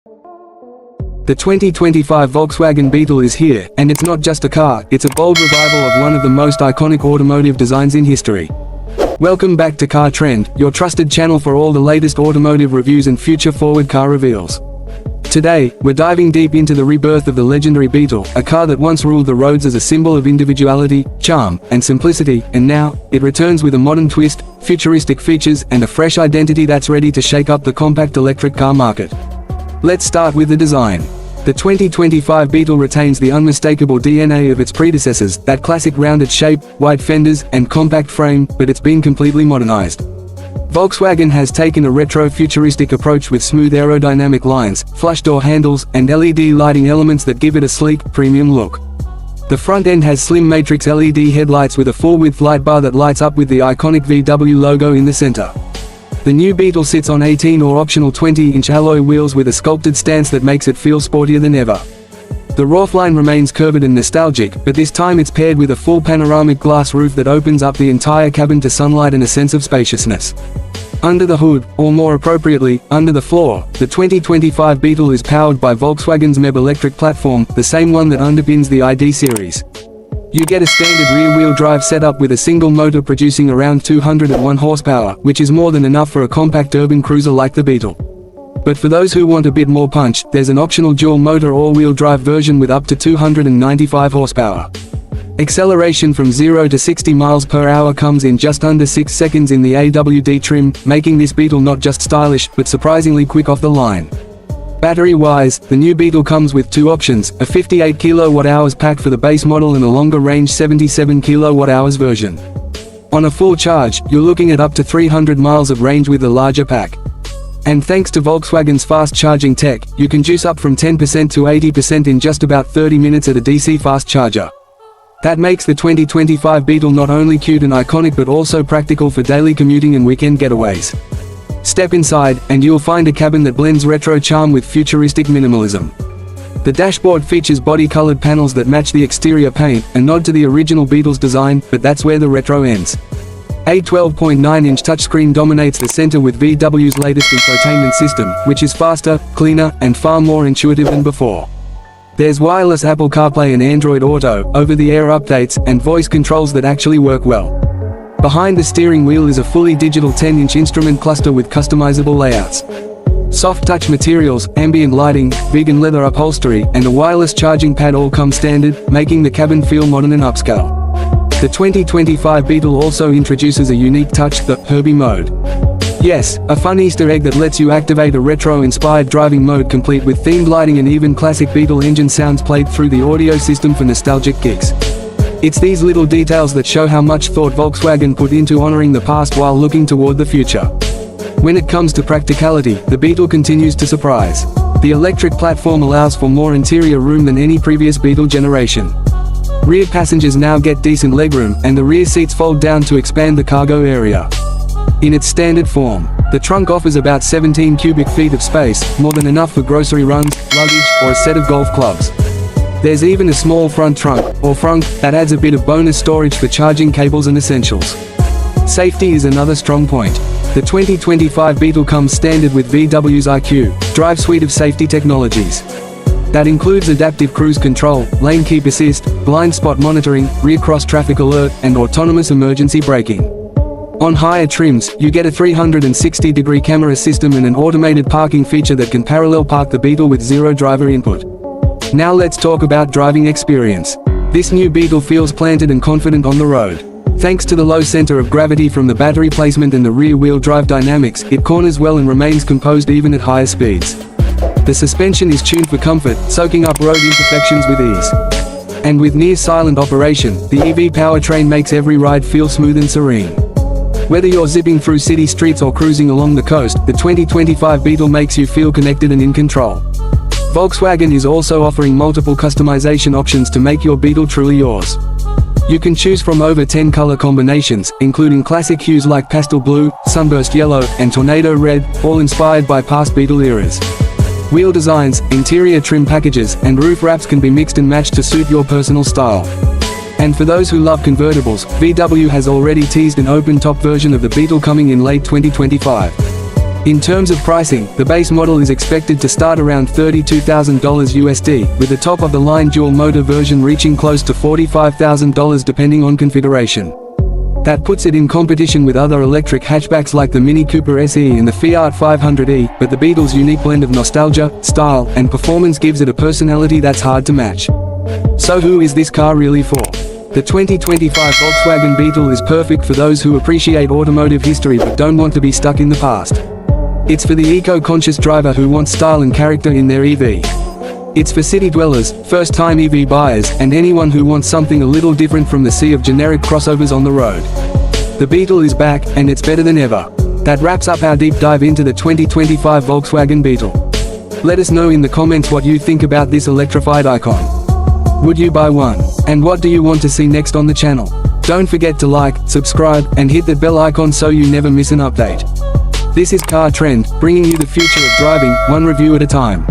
The 2025 Volkswagen Beetle is here, and it's not just a car, it's a bold revival of one of the most iconic automotive designs in history. Welcome back to Car Trend, your trusted channel for all the latest automotive reviews and future-forward car reveals. Today, we're diving deep into the rebirth of the legendary Beetle, a car that once ruled the roads as a symbol of individuality, charm, and simplicity, and now, it returns with a modern twist, futuristic features, and a fresh identity that's ready to shake up the compact electric car market. Let's start with the design. The 2025 Beetle retains the unmistakable DNA of its predecessors, that classic rounded shape, wide fenders, and compact frame, but it's been completely modernized. Volkswagen has taken a retro-futuristic approach with smooth aerodynamic lines, flush door handles, and LED lighting elements that give it a sleek, premium look. The front end has slim matrix LED headlights with a full-width light bar that lights up with the iconic VW logo in the center. The new Beetle sits on 18 or optional 20-inch alloy wheels with a sculpted stance that makes it feel sportier than ever. The roofline remains curved and nostalgic, but this time it's paired with a full panoramic glass roof that opens up the entire cabin to sunlight and a sense of spaciousness. Under the hood, or more appropriately, under the floor, the 2025 Beetle is powered by Volkswagen's MEB electric platform, the same one that underpins the ID series. You get a standard rear-wheel drive setup with a single motor producing around 201 horsepower, which is more than enough for a compact urban cruiser like the Beetle. But for those who want a bit more punch, there's an optional dual-motor all-wheel drive version with up to 295 horsepower. Acceleration from 0 to 60 miles per hour comes in just under 6 seconds in the AWD trim, making this Beetle not just stylish, but surprisingly quick off the line. Battery-wise, the new Beetle comes with two options, a 58 kWh pack for the base model and a longer-range 77 kWh version. On a full charge, you're looking at up to 300 miles of range with the larger pack. And thanks to Volkswagen's fast-charging tech, you can juice up from 10% to 80% in just about 30 minutes at a DC fast charger. That makes the 2025 Beetle not only cute and iconic but also practical for daily commuting and weekend getaways. Step inside, and you'll find a cabin that blends retro charm with futuristic minimalism. The dashboard features body-colored panels that match the exterior paint, a nod to the original Beetle's design, but that's where the retro ends. A 12.9-inch touchscreen dominates the center with VW's latest infotainment system, which is faster, cleaner, and far more intuitive than before. There's wireless Apple CarPlay and Android Auto, over-the-air updates, and voice controls that actually work well. Behind the steering wheel is a fully digital 10-inch instrument cluster with customizable layouts. Soft touch materials, ambient lighting, vegan leather upholstery, and a wireless charging pad all come standard, making the cabin feel modern and upscale. The 2025 Beetle also introduces a unique touch, the Herbie mode. Yes, a fun Easter egg that lets you activate a retro-inspired driving mode complete with themed lighting and even classic Beetle engine sounds played through the audio system for nostalgic gigs. It's these little details that show how much thought Volkswagen put into honoring the past while looking toward the future. When it comes to practicality, the Beetle continues to surprise. The electric platform allows for more interior room than any previous Beetle generation. Rear passengers now get decent legroom, and the rear seats fold down to expand the cargo area. In its standard form, the trunk offers about 17 cubic feet of space, more than enough for grocery runs, luggage, or a set of golf clubs. There's even a small front trunk, or frunk, that adds a bit of bonus storage for charging cables and essentials. Safety is another strong point. The 2025 Beetle comes standard with VW's IQ Drive suite of safety technologies. That includes adaptive cruise control, lane keep assist, blind spot monitoring, rear cross traffic alert, and autonomous emergency braking. On higher trims, you get a 360-degree camera system and an automated parking feature that can parallel park the Beetle with zero driver input. Now let's talk about driving experience. This new Beetle feels planted and confident on the road. Thanks to the low center of gravity from the battery placement and the rear-wheel drive dynamics, it corners well and remains composed even at higher speeds. The suspension is tuned for comfort, soaking up road imperfections with ease. And with near-silent operation, the EV powertrain makes every ride feel smooth and serene. Whether you're zipping through city streets or cruising along the coast, the 2025 Beetle makes you feel connected and in control. Volkswagen is also offering multiple customization options to make your Beetle truly yours. You can choose from over 10 color combinations, including classic hues like pastel blue, sunburst yellow, and tornado red, all inspired by past Beetle eras. Wheel designs, interior trim packages, and roof wraps can be mixed and matched to suit your personal style. And for those who love convertibles, VW has already teased an open-top version of the Beetle coming in late 2025. In terms of pricing, the base model is expected to start around $32,000 USD, with the top-of-the-line dual-motor version reaching close to $45,000 depending on configuration. That puts it in competition with other electric hatchbacks like the Mini Cooper SE and the Fiat 500e, but the Beetle's unique blend of nostalgia, style, and performance gives it a personality that's hard to match. So who is this car really for? The 2025 Volkswagen Beetle is perfect for those who appreciate automotive history but don't want to be stuck in the past. It's for the eco-conscious driver who wants style and character in their EV. It's for city dwellers, first-time EV buyers, and anyone who wants something a little different from the sea of generic crossovers on the road. The Beetle is back, and it's better than ever. That wraps up our deep dive into the 2025 Volkswagen Beetle. Let us know in the comments what you think about this electrified icon. Would you buy one? And what do you want to see next on the channel? Don't forget to like, subscribe, and hit that bell icon so you never miss an update. This is Car Trend, bringing you the future of driving, one review at a time.